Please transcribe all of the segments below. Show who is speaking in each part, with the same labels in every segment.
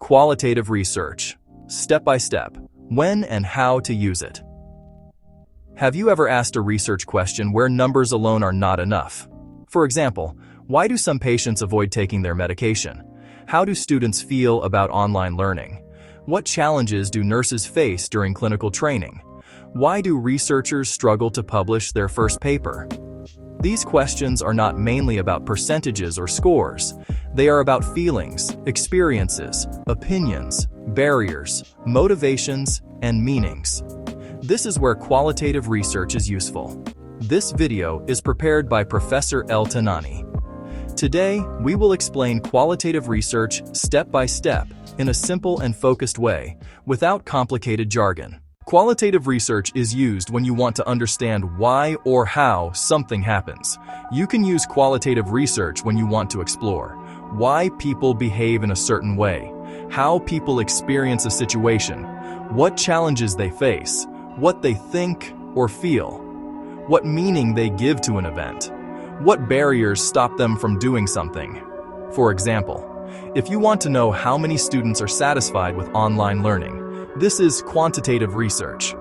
Speaker 1: Qualitative research. Step by step. When and how to use it. Have you ever asked a research question where numbers alone are not enough? For example, why do some patients avoid taking their medication? How do students feel about online learning? What challenges do nurses face during clinical training? Why do researchers struggle to publish their first paper? These questions are not mainly about percentages or scores. They are about feelings, experiences, opinions, barriers, motivations, and meanings. This is where qualitative research is useful. This video is prepared by Professor El-Tanani. Today, we will explain qualitative research step by step in a simple and focused way, without complicated jargon. Qualitative research is used when you want to understand why or how something happens. You can use qualitative research when you want to explore why people behave in a certain way, how people experience a situation, what challenges they face, what they think or feel, what meaning they give to an event, what barriers stop them from doing something. For example, if you want to know how many students are satisfied with online learning, this is quantitative research.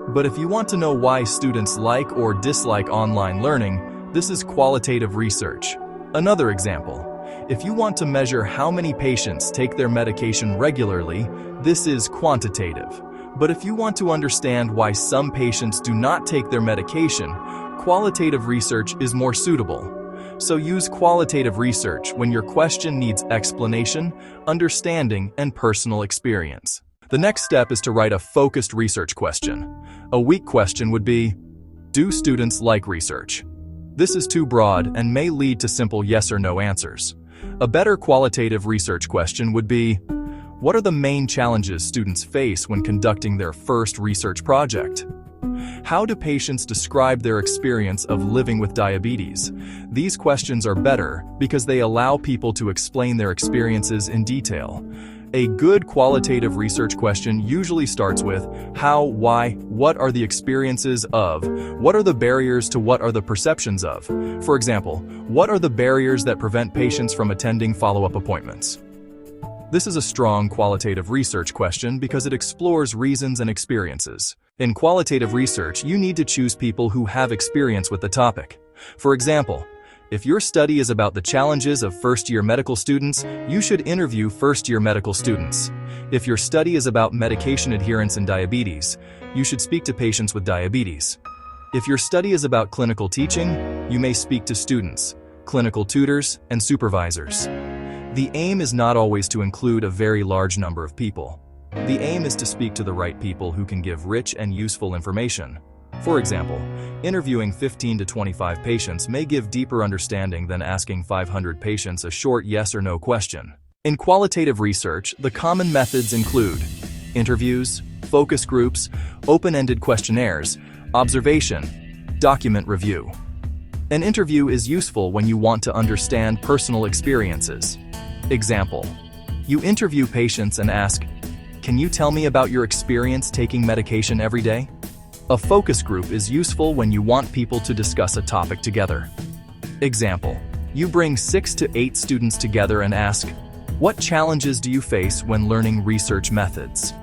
Speaker 1: But if you want to know why students like or dislike online learning, this is qualitative research. Another example, if you want to measure how many patients take their medication regularly, this is quantitative. But if you want to understand why some patients do not take their medication, qualitative research is more suitable. So use qualitative research when your question needs explanation, understanding, and personal experience. The next step is to write a focused research question. A weak question would be, do students like research? This is too broad and may lead to simple yes or no answers. A better qualitative research question would be, what are the main challenges students face when conducting their first research project? How do patients describe their experience of living with diabetes? These questions are better because they allow people to explain their experiences in detail. A good qualitative research question usually starts with how, why, what are the experiences of, what are the barriers to what are the perceptions of. For example, what are the barriers that prevent patients from attending follow-up appointments? This is a strong qualitative research question because it explores reasons and experiences. In qualitative research, you need to choose people who have experience with the topic. For example, if your study is about the challenges of first-year medical students, you should interview first-year medical students. If your study is about medication adherence in diabetes, you should speak to patients with diabetes. If your study is about clinical teaching, you may speak to students, clinical tutors, and supervisors. The aim is not always to include a very large number of people. The aim is to speak to the right people who can give rich and useful information. For example, interviewing 15 to 25 patients may give deeper understanding than asking 500 patients a short yes or no question. In qualitative research, the common methods include interviews, focus groups, open-ended questionnaires, observation, document review. An interview is useful when you want to understand personal experiences. Example, you interview patients and ask, "Can you tell me about your experience taking medication every day?" A focus group is useful when you want people to discuss a topic together. Example, you bring 6 to 8 students together and ask, "What challenges do you face when learning research methods?"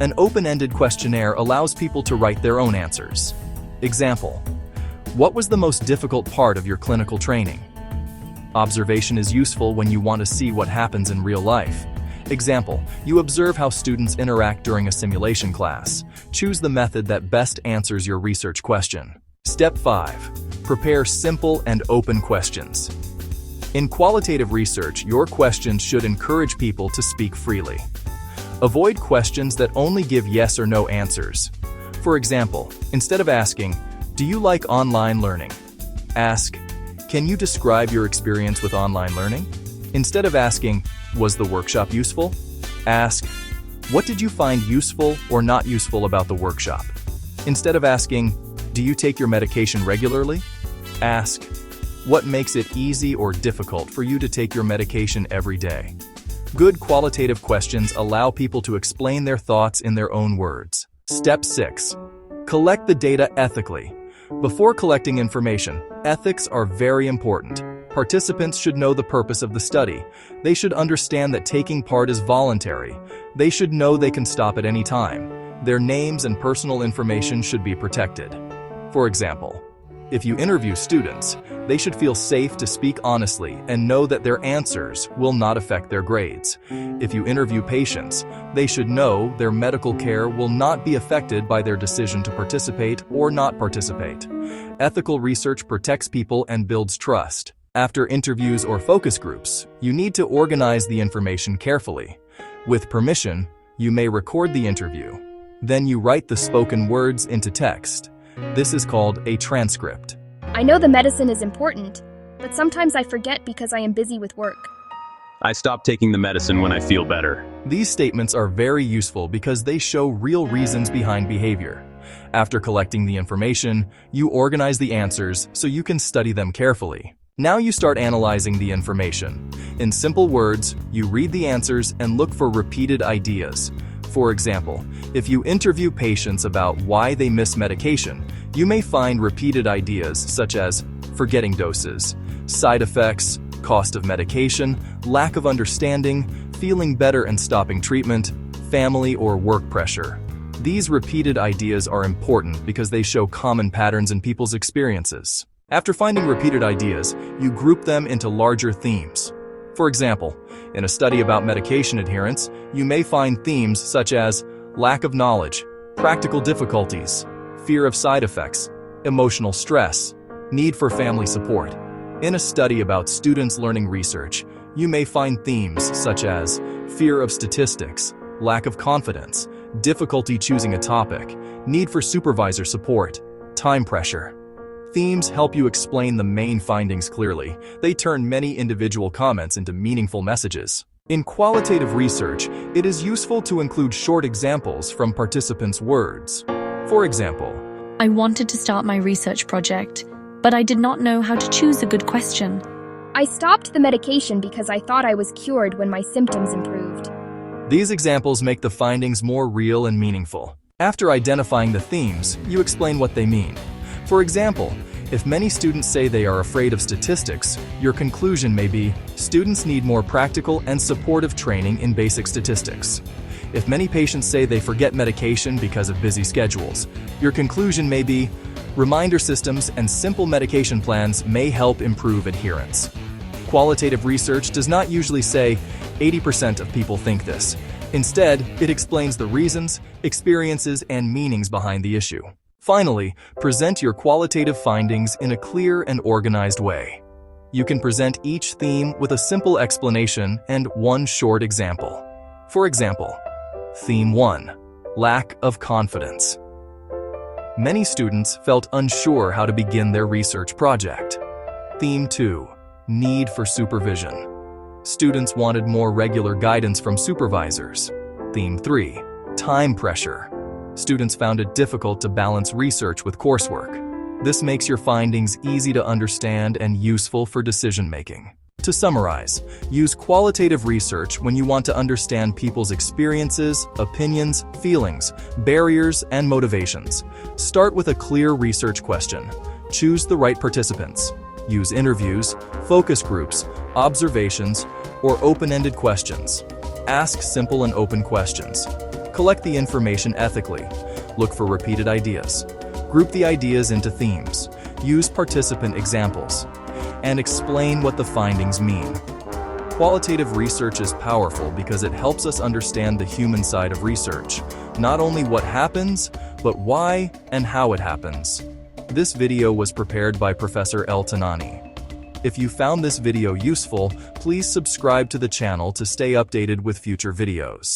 Speaker 1: An open-ended questionnaire allows people to write their own answers. Example, what was the most difficult part of your clinical training? Observation is useful when you want to see what happens in real life. Example, you observe how students interact during a simulation class. Choose the method that best answers your research question. Step 5. Prepare simple and open questions. In qualitative research, your questions should encourage people to speak freely. Avoid questions that only give yes or no answers. For example, instead of asking, "Do you like online learning?" ask, "Can you describe your experience with online learning?" Instead of asking, "Was the workshop useful?" ask, "What did you find useful or not useful about the workshop?" Instead of asking, "Do you take your medication regularly?" ask, "What makes it easy or difficult for you to take your medication every day?" Good qualitative questions allow people to explain their thoughts in their own words. Step 6. Collect the data ethically. Before collecting information, ethics are very important. Participants should know the purpose of the study. They should understand that taking part is voluntary. They should know they can stop at any time. Their names and personal information should be protected. For example, if you interview students, they should feel safe to speak honestly and know that their answers will not affect their grades. If you interview patients, they should know their medical care will not be affected by their decision to participate or not participate. Ethical research protects people and builds trust. After interviews or focus groups, you need to organize the information carefully. With permission, you may record the interview. Then you write the spoken words into text. This is called a transcript.
Speaker 2: I know the medicine is important, but sometimes I forget because I am busy with work.
Speaker 3: I stop taking the medicine when I feel better.
Speaker 1: These statements are very useful because they show real reasons behind behavior. After collecting the information, you organize the answers so you can study them carefully. Now you start analyzing the information. In simple words, you read the answers and look for repeated ideas. For example, if you interview patients about why they miss medication, you may find repeated ideas such as forgetting doses, side effects, cost of medication, lack of understanding, feeling better and stopping treatment, family or work pressure. These repeated ideas are important because they show common patterns in people's experiences. After finding repeated ideas, you group them into larger themes. For example, in a study about medication adherence, you may find themes such as lack of knowledge, practical difficulties, fear of side effects, emotional stress, need for family support. In a study about students learning research, you may find themes such as fear of statistics, lack of confidence, difficulty choosing a topic, need for supervisor support, time pressure. Themes help you explain the main findings clearly. They turn many individual comments into meaningful messages. In qualitative research, it is useful to include short examples from participants' words. For example,
Speaker 4: I wanted to start my research project, but I did not know how to choose a good question.
Speaker 2: I stopped the medication because I thought I was cured when my symptoms improved.
Speaker 1: These examples make the findings more real and meaningful. After identifying the themes, you explain what they mean. For example, if many students say they are afraid of statistics, your conclusion may be, students need more practical and supportive training in basic statistics. If many patients say they forget medication because of busy schedules, your conclusion may be, reminder systems and simple medication plans may help improve adherence. Qualitative research does not usually say, 80% of people think this. Instead, it explains the reasons, experiences, and meanings behind the issue. Finally, present your qualitative findings in a clear and organized way. You can present each theme with a simple explanation and one short example. For example, Theme 1, Lack of Confidence. Many students felt unsure how to begin their research project. Theme 2, Need for Supervision. Students wanted more regular guidance from supervisors. Theme 3, Time Pressure. Students found it difficult to balance research with coursework. This makes your findings easy to understand and useful for decision-making. To summarize, use qualitative research when you want to understand people's experiences, opinions, feelings, barriers, and motivations. Start with a clear research question. Choose the right participants. Use interviews, focus groups, observations, or open-ended questions. Ask simple and open questions. Collect the information ethically. Look for repeated ideas. Group the ideas into themes. Use participant examples. And explain what the findings mean. Qualitative research is powerful because it helps us understand the human side of research. Not only what happens, but why and how it happens. This video was prepared by Professor El-Tanani. If you found this video useful, please subscribe to the channel to stay updated with future videos.